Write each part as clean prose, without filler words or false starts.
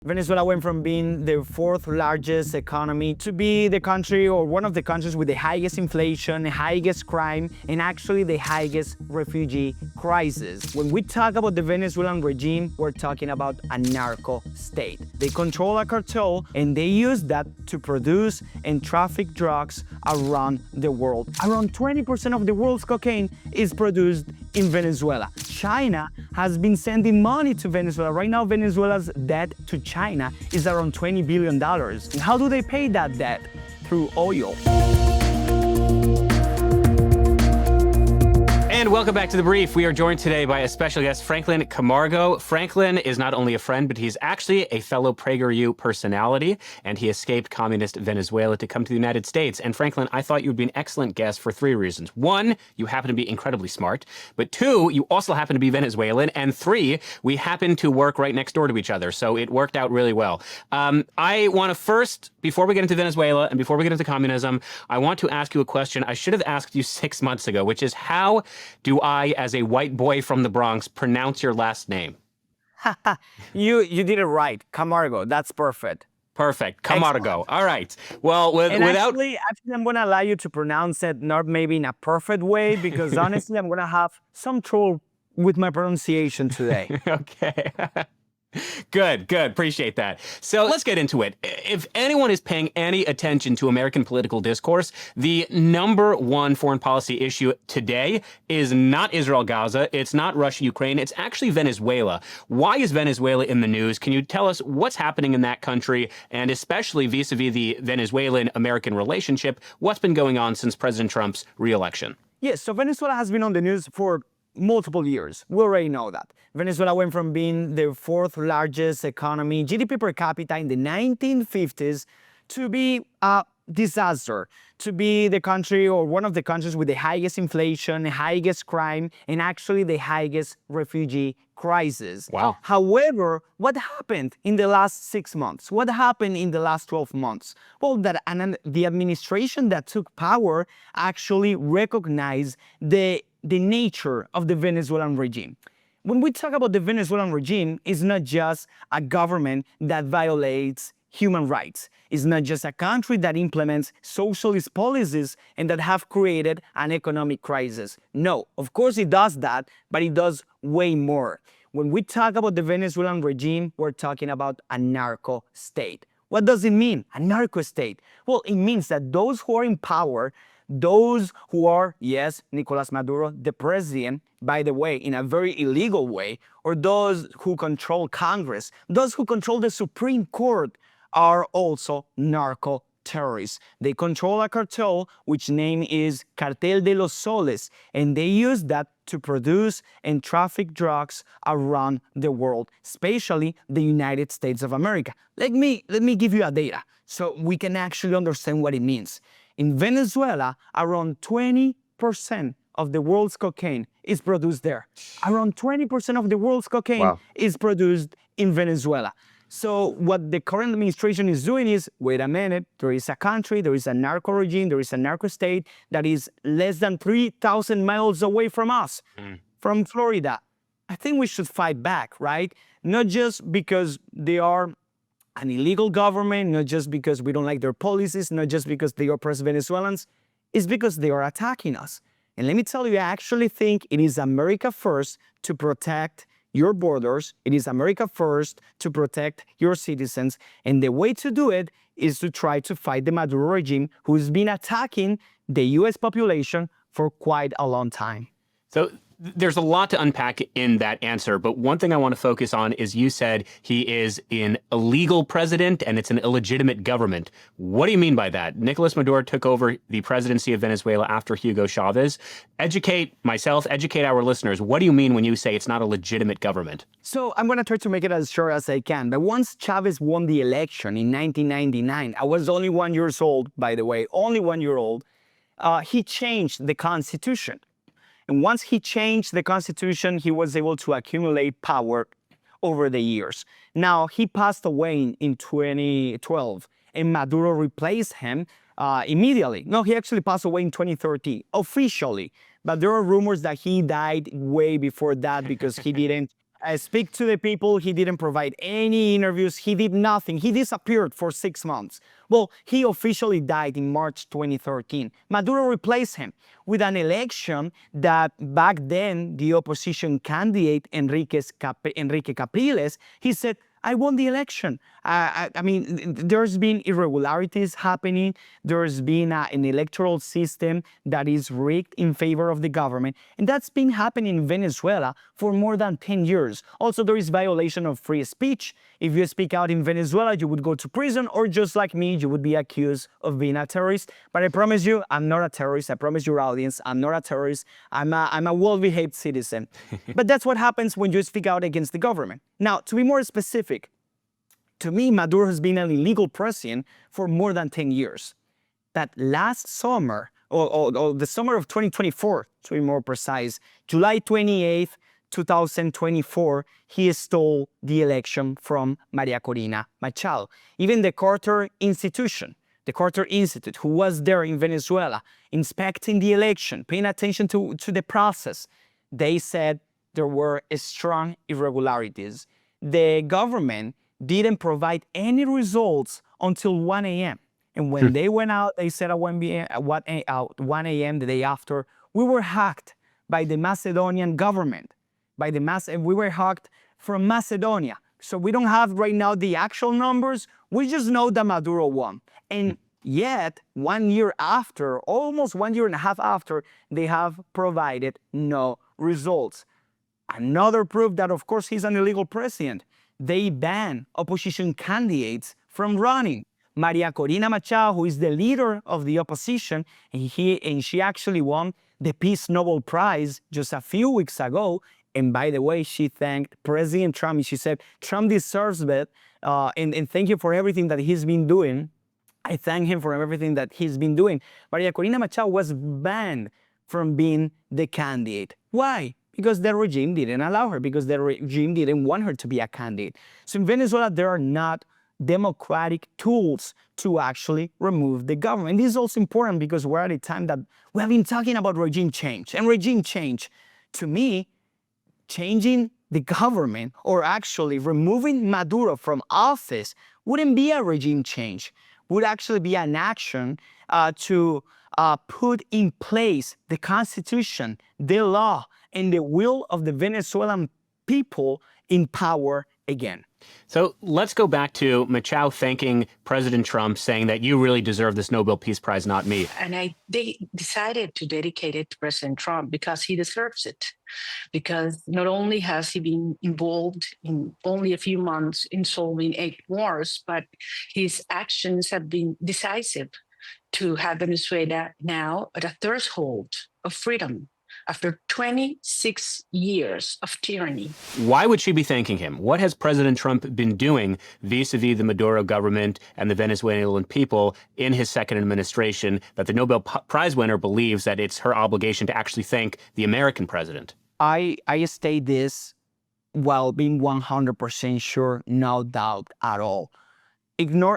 Venezuela went from being the fourth largest economy to be the country or one of the countries with the highest inflation, the highest crime, and actually the highest refugee crisis. When we talk about the Venezuelan regime, we're talking about a narco-state. They control a cartel and they use that to produce and traffic drugs around the world. Around 20% of the world's cocaine is produced in Venezuela. China has been sending money to Venezuela. Right now, Venezuela's debt to China is around $20 billion. And how do they pay that debt? Through oil. And welcome back to The Brief. We are joined today by a special guest, Franklin Camargo. Franklin is not only a friend, but he's actually a fellow PragerU personality, and he escaped communist Venezuela to come to the United States. And Franklin, I thought you would be an excellent guest for three reasons. One, you happen to be incredibly smart. But two, you also happen to be Venezuelan. And three, we happen to work right next door to each other. So it worked out really well. I want to first, before we get into Venezuela and before we get into communism, I want to ask you a question I should have asked you 6 months ago, which is how do I, as a white boy from the Bronx, pronounce your last name? You did it right. Camargo. That's perfect. Perfect. Camargo. Excellent. All right. Well, Actually, I'm going to allow you to pronounce it, not maybe in a perfect way, because honestly, I'm going to have some trouble with my pronunciation today. Okay. Good. Appreciate that. So let's get into it. If anyone is paying any attention to American political discourse, the number one foreign policy issue today is not Israel-Gaza, it's not Russia-Ukraine, it's actually Venezuela. Why is Venezuela in the news? Can you tell us what's happening in that country, and especially vis-a-vis the Venezuelan-American relationship, what's been going on since President Trump's re-election? Yes, so Venezuela has been on the news for multiple years. We already know that. Venezuela went from being the fourth largest economy, GDP per capita in the 1950s, to be a disaster, to be the country or one of the countries with the highest inflation, the highest crime, and actually the highest refugee crisis. Wow. However, what happened in the last 6 months? What happened in the last 12 months? Well, the administration that took power actually recognized the nature of the Venezuelan regime. When we talk about the Venezuelan regime, it's not just a government that violates human rights. It's not just a country that implements socialist policies and that have created an economic crisis. No, of course it does that, but it does way more. When we talk about the Venezuelan regime, we're talking about a narco-state. What does it mean, a narco-state? Well, it means that those who are in power, those who are, yes, Nicolas Maduro, the president, by the way, in a very illegal way, or those who control Congress, those who control the Supreme Court are also narco-terrorists. They control a cartel, which name is Cartel de los Soles, and they use that to produce and traffic drugs around the world, especially the United States of America. Let me give you a data so we can actually understand what it means. In Venezuela, around 20% of the world's cocaine is produced there. Around 20% of the world's cocaine is produced in Venezuela. So what the current administration is doing is, wait a minute, there is a country, there is a narco regime, there is a narco state that is less than 3,000 miles away from us, from Florida. I think we should fight back, right? Not just because they are an illegal government, not just because we don't like their policies, not just because they oppress Venezuelans, it's because they are attacking us. And let me tell you, I actually think it is America first to protect your borders. It is America first to protect your citizens. And the way to do it is to try to fight the Maduro regime, who's been attacking the US population for quite a long time. So there's a lot to unpack in that answer, but one thing I want to focus on is you said he is an illegal president and it's an illegitimate government. What do you mean by that? Nicolas Maduro took over the presidency of Venezuela after Hugo Chavez. Educate myself, educate our listeners. What do you mean when you say it's not a legitimate government? So I'm going to try to make it as short as I can. But once Chavez won the election in 1999, I was only 1 year old, by the way, only 1 year old, he changed the constitution. And once he changed the constitution, he was able to accumulate power over the years. Now, he passed away in 2012, and Maduro replaced him immediately. No, he actually passed away in 2013, officially. But there are rumors that he died way before that because he didn't speak to the people. He didn't provide any interviews. He did nothing. He disappeared for 6 months. Well, he officially died in March 2013. Maduro replaced him with an election that back then the opposition candidate Enrique Capriles, he said, I won the election. I mean, there's been irregularities happening. There's been an electoral system that is rigged in favor of the government. And that's been happening in Venezuela for more than 10 years. Also, there is violation of free speech. If you speak out in Venezuela, you would go to prison, or just like me, you would be accused of being a terrorist. But I promise you, I'm not a terrorist. I promise your audience, I'm not a terrorist. I'm a well-behaved citizen. But that's what happens when you speak out against the government. Now, to be more specific, to me, Maduro has been an illegal president for more than 10 years. That last summer, or the summer of 2024, to be more precise, July 28th, 2024, he stole the election from Maria Corina Machado. Even the Carter Institution, the Carter Institute, who was there in Venezuela, inspecting the election, paying attention to the process, they said there were strong irregularities. The government didn't provide any results until 1 a.m. And when they went out, they said at 1 a.m. the day after, we were hacked by the Macedonian government. We were hacked from Macedonia. So we don't have right now the actual numbers. We just know that Maduro won. And yet, 1 year after, almost 1.5 years after, they have provided no results. Another proof that, of course, he's an illegal president. They ban opposition candidates from running. Maria Corina Machado, who is the leader of the opposition, and she actually won the Peace Nobel Prize just a few weeks ago. And by the way, she thanked President Trump. She said, Trump deserves it, and thank you for everything that he's been doing. I thank him for everything that he's been doing. Maria Corina Machado was banned from being the candidate. Why? Because the regime didn't allow her, because the regime didn't want her to be a candidate. So in Venezuela, there are not democratic tools to actually remove the government. This is also important because we're at a time that we have been talking about regime change. And regime change, to me, changing the government or actually removing Maduro from office wouldn't be a regime change, would actually be an action to put in place the Constitution, the law, and the will of the Venezuelan people in power again. So let's go back to Machado thanking President Trump, saying that you really deserve this Nobel Peace Prize, not me. And they decided to dedicate it to President Trump because he deserves it. Because not only has he been involved in only a few months in solving 8 wars, but his actions have been decisive to have Venezuela now at a threshold of freedom after 26 years of tyranny. Why would she be thanking him? What has President Trump been doing vis-a-vis the Maduro government and the Venezuelan people in his second administration that the Nobel Prize winner believes that it's her obligation to actually thank the American president? I state this while being 100% sure, no doubt at all.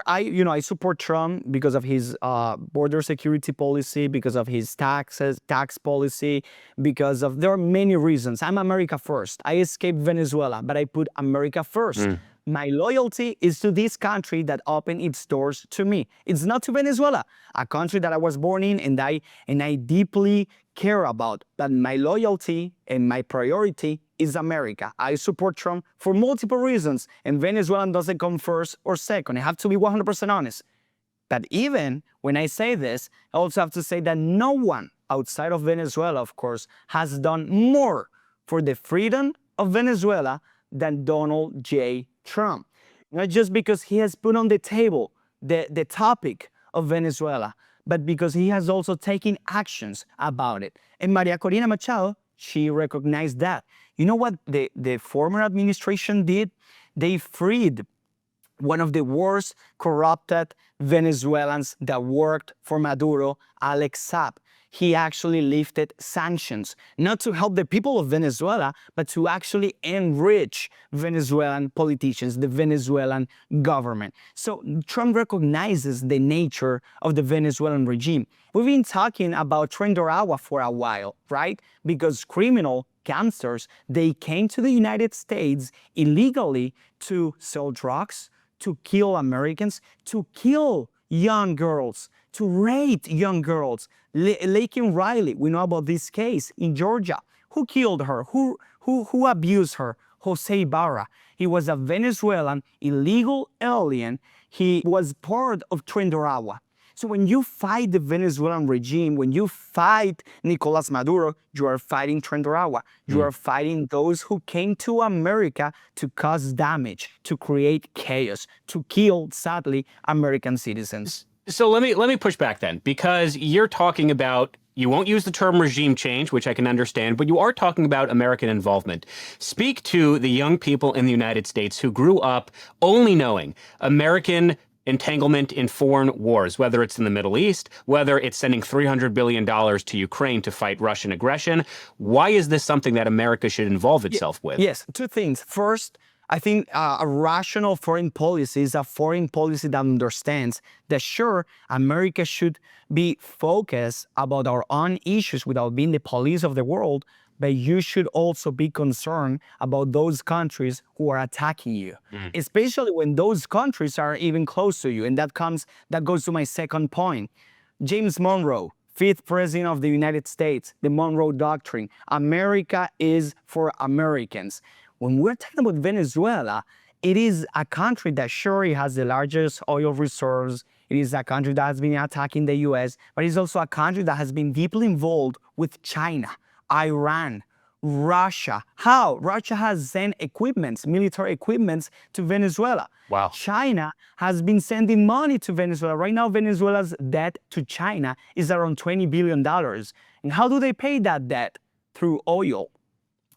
I support Trump because of his border security policy, because of his tax policy, there are many reasons. I'm America first. I escaped Venezuela, but I put America first. My loyalty is to this country that opened its doors to me. It's not to Venezuela, a country that I was born in and I deeply care about. But my loyalty and my priority is America. I support Trump for multiple reasons, and Venezuela doesn't come first or second. I have to be 100% honest. But even when I say this, I also have to say that no one outside of Venezuela, of course, has done more for the freedom of Venezuela than Donald J. Trump. Not just because he has put on the table the topic of Venezuela, but because he has also taken actions about it. And Maria Corina Machado, she recognized that. You know what the former administration did? They freed one of the worst corrupted Venezuelans that worked for Maduro, Alex Saab. He actually lifted sanctions, not to help the people of Venezuela, but to actually enrich Venezuelan politicians, the Venezuelan government. So Trump recognizes the nature of the Venezuelan regime. We've been talking about Tren de Aragua for a while, right? Because criminal gangsters, they came to the United States illegally to sell drugs, to kill Americans, to kill young girls, to rape young girls. Laken Riley, we know about this case in Georgia. Who killed her? Who abused her? Jose Barra. He was a Venezuelan illegal alien. He was part of Trindoragua. So when you fight the Venezuelan regime, when you fight Nicolas Maduro, you are fighting Trindoragua. You are fighting those who came to America to cause damage, to create chaos, to kill, sadly, American citizens. So let me push back then, because you're talking about, you won't use the term regime change, which I can understand, but you are talking about American involvement. Speak to the young people in the United States who grew up only knowing American entanglement in foreign wars, whether it's in the Middle East, whether it's sending $300 billion to Ukraine to fight Russian aggression. Why is this something that America should involve itself with? Yes, two things. First, I think a rational foreign policy is a foreign policy that understands that, sure, America should be focused about our own issues without being the police of the world, but you should also be concerned about those countries who are attacking you, especially when those countries are even close to you. And that goes to my second point. James Monroe, 5th President of the United States, the Monroe Doctrine. America is for Americans. When we're talking about Venezuela, it is a country that sure it has the largest oil reserves. It is a country that has been attacking the US, but it's also a country that has been deeply involved with China, Iran, Russia. How? Russia has sent equipments, military equipments to Venezuela. Wow. China has been sending money to Venezuela. Right now, Venezuela's debt to China is around $20 billion. And how do they pay that debt? Through oil.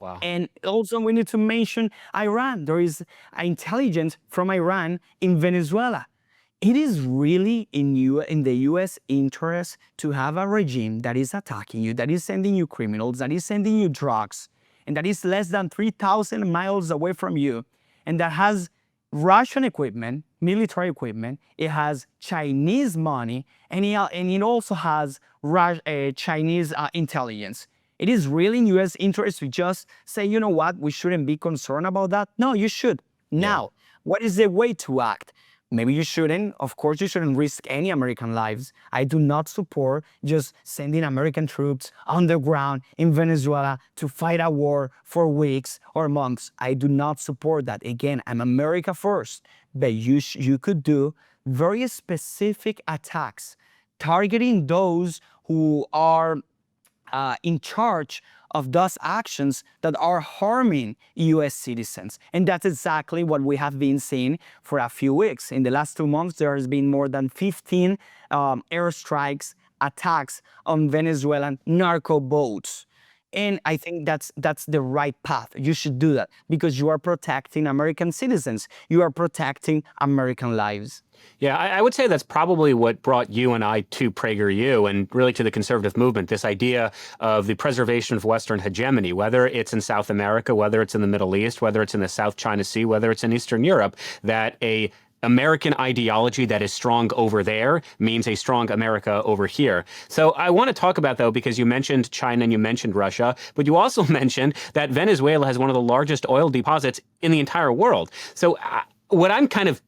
Wow. And also we need to mention Iran. There is intelligence from Iran in Venezuela. It is really in the U.S. interest to have a regime that is attacking you, that is sending you criminals, that is sending you drugs, and that is less than 3,000 miles away from you, and that has Russian equipment, military equipment. It has Chinese money, and it also has Chinese intelligence. It is really in U.S. interest to just say, you know what, we shouldn't be concerned about that. No, you should. Now, what is the way to act? Maybe you shouldn't. Of course, you shouldn't risk any American lives. I do not support just sending American troops underground in Venezuela to fight a war for weeks or months. I do not support that. Again, I'm America first. But you could do very specific attacks targeting those who are in charge of those actions that are harming U.S. citizens. And that's exactly what we have been seeing for a few weeks. In the last 2 months, there has been more than 15 airstrikes, attacks on Venezuelan narco boats. And I think that's the right path. You should do that because you are protecting American citizens. You are protecting American lives. Yeah, I would say that's probably what brought you and I to PragerU and really to the conservative movement, this idea of the preservation of Western hegemony, whether it's in South America, whether it's in the Middle East, whether it's in the South China Sea, whether it's in Eastern Europe, that a American ideology that is strong over there means a strong America over here. So I want to talk about, though, because you mentioned China and you mentioned Russia, but you also mentioned that Venezuela has one of the largest oil deposits in the entire world. So what I'm kind of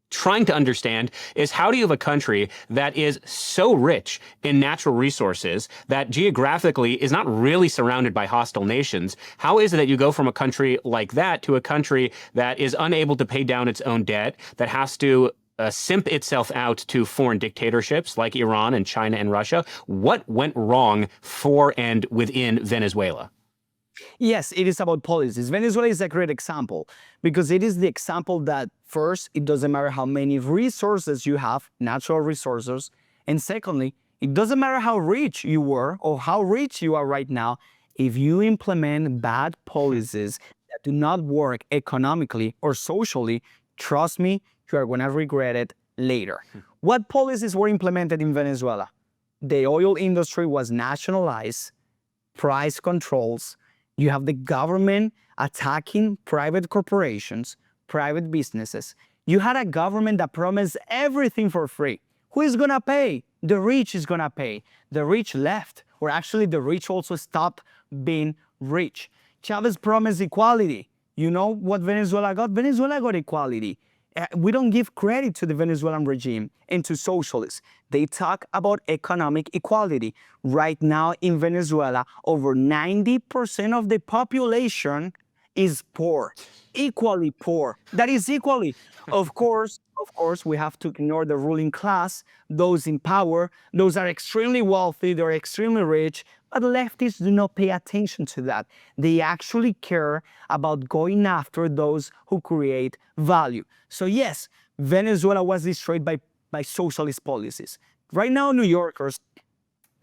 trying to understand is, how do you have a country that is so rich in natural resources that geographically is not really surrounded by hostile nations? How is it that you go from a country like that to a country that is unable to pay down its own debt, that has to simp itself out to foreign dictatorships like Iran and China and Russia? What went wrong for and within Venezuela? Yes, it is about policies. Venezuela is a great example because it is the example that, first, it doesn't matter how many resources you have, natural resources, and secondly, it doesn't matter how rich you were or how rich you are right now. If you implement bad policies that do not work economically or socially, trust me, you are going to regret it later. What policies were implemented in Venezuela? The oil industry was nationalized, price controls. You have the government attacking private corporations, private businesses. You had a government that promised everything for free. Who is going to pay? The rich is going to pay. The rich left, or actually the rich also stopped being rich. Chavez promised equality. You know what Venezuela got? Venezuela got equality. We don't give credit to the Venezuelan regime and to socialists. They talk about economic equality. Right now in Venezuela, over 90% of the population is poor, equally poor. That is equally. Of course, we have to ignore the ruling class, those in power, those are extremely wealthy, they're extremely rich, but leftists do not pay attention to that. They actually care about going after those who create value. So yes, Venezuela was destroyed by socialist policies. Right now, New Yorkers,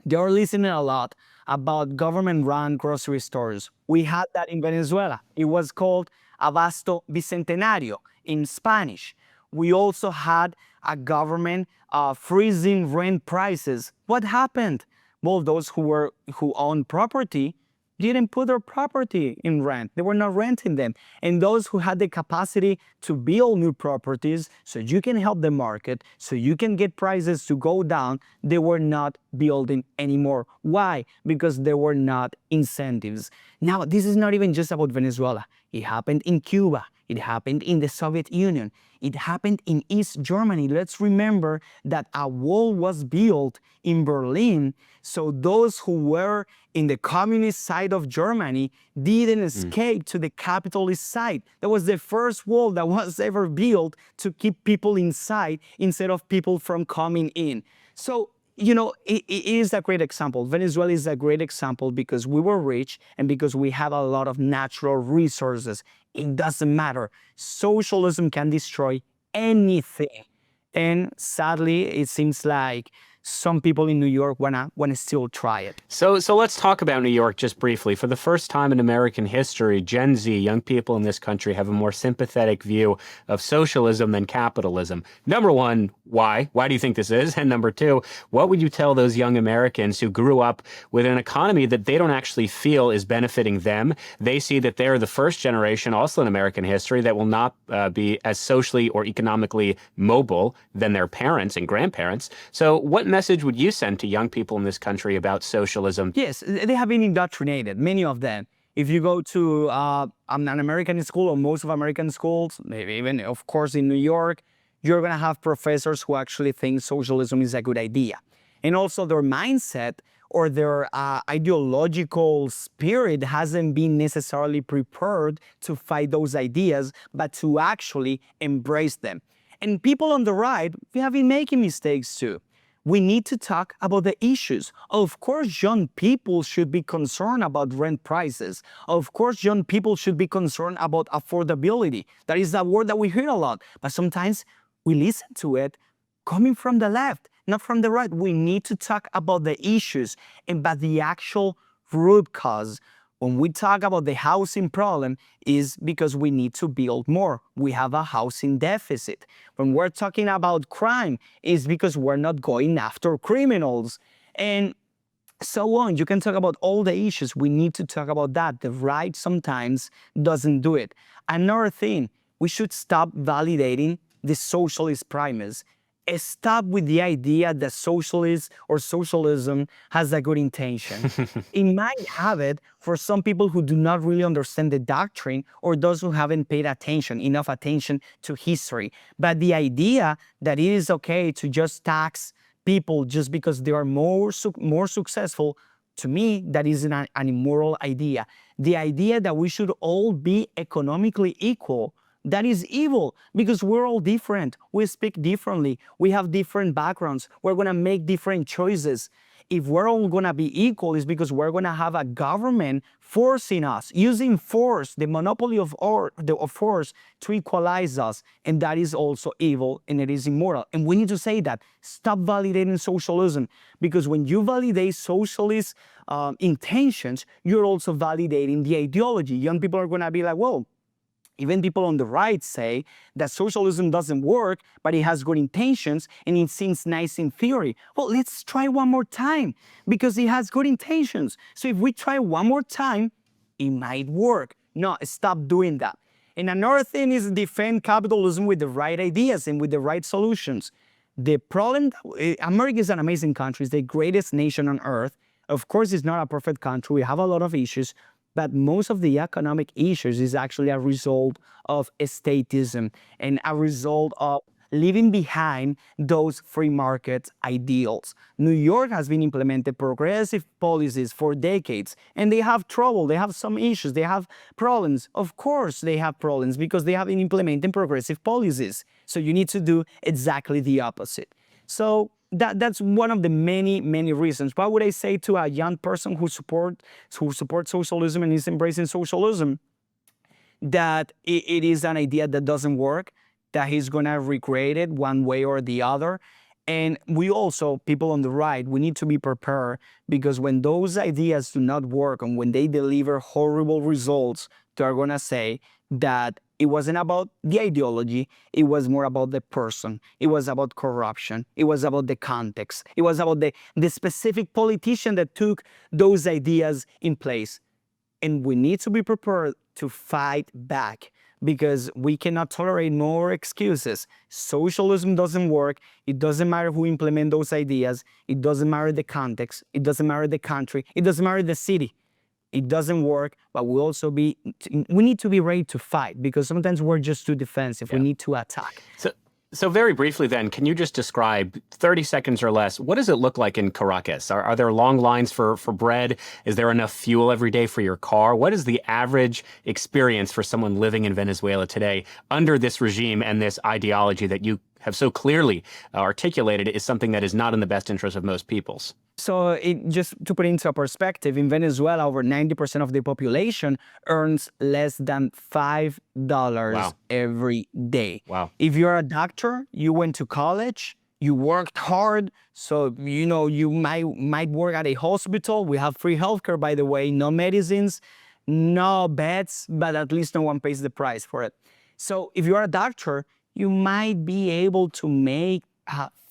they are listening a lot about government-run grocery stores. We had that in Venezuela. It was called Abasto Bicentenario in Spanish. We also had a government freezing rent prices. What happened? Well, those who own property didn't put their property in rent. They were not renting them. And those who had the capacity to build new properties so you can help the market, so you can get prices to go down, they were not building anymore. Why? Because there were not incentives. Now, this is not even just about Venezuela. It happened in Cuba. It happened in the Soviet Union. It happened in East Germany. Let's remember that a wall was built in Berlin, so those who were in the communist side of Germany didn't escape to the capitalist side. That was the first wall that was ever built to keep people inside instead of people from coming in. So, you know, it is a great example. Venezuela is a great example because we were rich and because we have a lot of natural resources. It doesn't matter. Socialism can destroy anything. And sadly, it seems like some people in New York wanna still try it. So let's talk about New York just briefly. For the first time in American history, Gen Z, young people in this country, have a more sympathetic view of socialism than capitalism. Number one, why? Why do you think this is? And number two, what would you tell those young Americans who grew up with an economy that they don't actually feel is benefiting them? They see that they're the first generation, also in American history, that will not be as socially or economically mobile than their parents and grandparents. So what message would you send to young people in this country about socialism? Yes, they have been indoctrinated, many of them. If you go to an American school or most of American schools, maybe even, of course, in New York, you're going to have professors who actually think socialism is a good idea. And also their mindset or their ideological spirit hasn't been necessarily prepared to fight those ideas, but to actually embrace them. And people on the right, we have been making mistakes too. We need to talk about the issues. Of course, young people should be concerned about rent prices. Of course, young people should be concerned about affordability. That is a word that we hear a lot, but sometimes we listen to it coming from the left, not from the right. We need to talk about the issues and about the actual root cause. When we talk about the housing problem, is because we need to build more. We have a housing deficit. When we're talking about crime, is because we're not going after criminals. And so on. You can talk about all the issues. We need to talk about that. The right sometimes doesn't do it. Another thing, we should stop validating the socialist premise. Stop with the idea that socialist or socialism has a good intention. It might have it for some people who do not really understand the doctrine or those who haven't paid enough attention to history. But the idea that it is okay to just tax people just because they are more successful, to me, that is an immoral idea. The idea that we should all be economically equal, that is evil because we're all different. We speak differently. We have different backgrounds. We're going to make different choices. If we're all going to be equal, it's because we're going to have a government forcing us, using force, the monopoly of force to equalize us. And that is also evil and it is immoral. And we need to say that. Stop validating socialism because when you validate socialist intentions, you're also validating the ideology. Young people are going to be like, well, even people on the right say that socialism doesn't work, but it has good intentions and it seems nice in theory. Well, let's try one more time because it has good intentions. So if we try one more time, it might work. No, stop doing that. And another thing is defend capitalism with the right ideas and with the right solutions. The problem, America is an amazing country. It's the greatest nation on earth. Of course, it's not a perfect country. We have a lot of issues. But most of the economic issues is actually a result of statism and a result of leaving behind those free market ideals. New York has been implementing progressive policies for decades, and they have trouble, they have some issues, they have problems. Of course they have problems because they have been implementing progressive policies. So you need to do exactly the opposite. So that's one of the many reasons. What would I say to a young person who supports socialism and is embracing socialism? That it is an idea that doesn't work, that he's gonna regret it one way or the other. And we also, people on the right, we need to be prepared, because when those ideas do not work and when they deliver horrible results, they're gonna say that it wasn't about the ideology, it was more about the person. It was about corruption. It was about the context. It was about the specific politician that took those ideas in place. And we need to be prepared to fight back, because we cannot tolerate more excuses. Socialism doesn't work. It doesn't matter who implement those ideas. It doesn't matter the context. It doesn't matter the country. It doesn't matter the city. It doesn't work, but we need to be ready to fight, because sometimes we're just too defensive. We need to attack. So very briefly then, can you just describe, 30 seconds or less, what does it look like in Caracas? Are there long lines for bread? Is there enough fuel every day for your car? What is the average experience for someone living in Venezuela today under this regime and this ideology that you have so clearly articulated is something that is not in the best interest of most peoples? So just to put it into perspective, in Venezuela, over 90% of the population earns less than $5 every day. Wow. If you're a doctor, you went to college, you worked hard, so you might work at a hospital. We have free healthcare, by the way, no medicines, no beds, but at least no one pays the price for it. So if you're a doctor, you might be able to make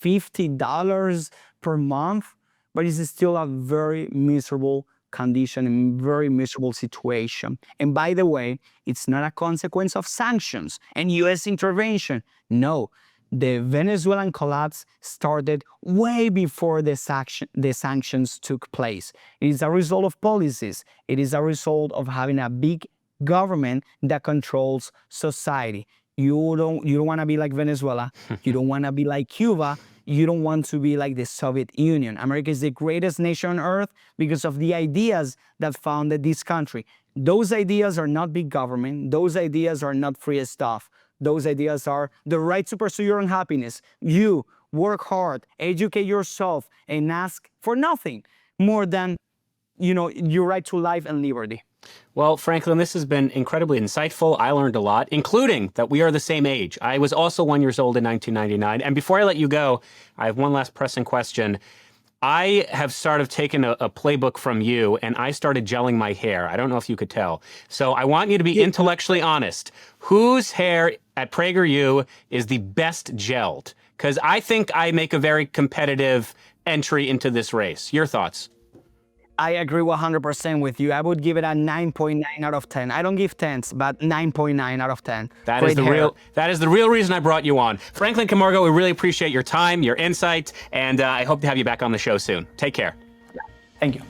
$50 per month, but it's still a very miserable condition and very miserable situation. And by the way, it's not a consequence of sanctions and US intervention. No, the Venezuelan collapse started way before the sanctions took place. It is a result of policies. It is a result of having a big government that controls society. You don't want to be like Venezuela. You don't want to be like Cuba. You don't want to be like the Soviet Union. America is the greatest nation on earth because of the ideas that founded this country. Those ideas are not big government. Those ideas are not free stuff. Those ideas are the right to pursue your own happiness. You work hard, educate yourself, and ask for nothing more than your right to life and liberty. Well, Franklin, this has been incredibly insightful. I learned a lot, including that we are the same age. I was also 1 year old in 1999. And before I let you go, I have one last pressing question. I have sort of taken a playbook from you, and I started gelling my hair. I don't know if you could tell. So I want you to be intellectually honest. Whose hair at PragerU is the best gelled? Because I think I make a very competitive entry into this race. Your thoughts? I agree 100% with you. I would give it a 9.9 out of 10. I don't give 10s, but 9.9 out of 10. That is the real reason I brought you on. Franklin Camargo, we really appreciate your time, your insight, and I hope to have you back on the show soon. Take care. Thank you.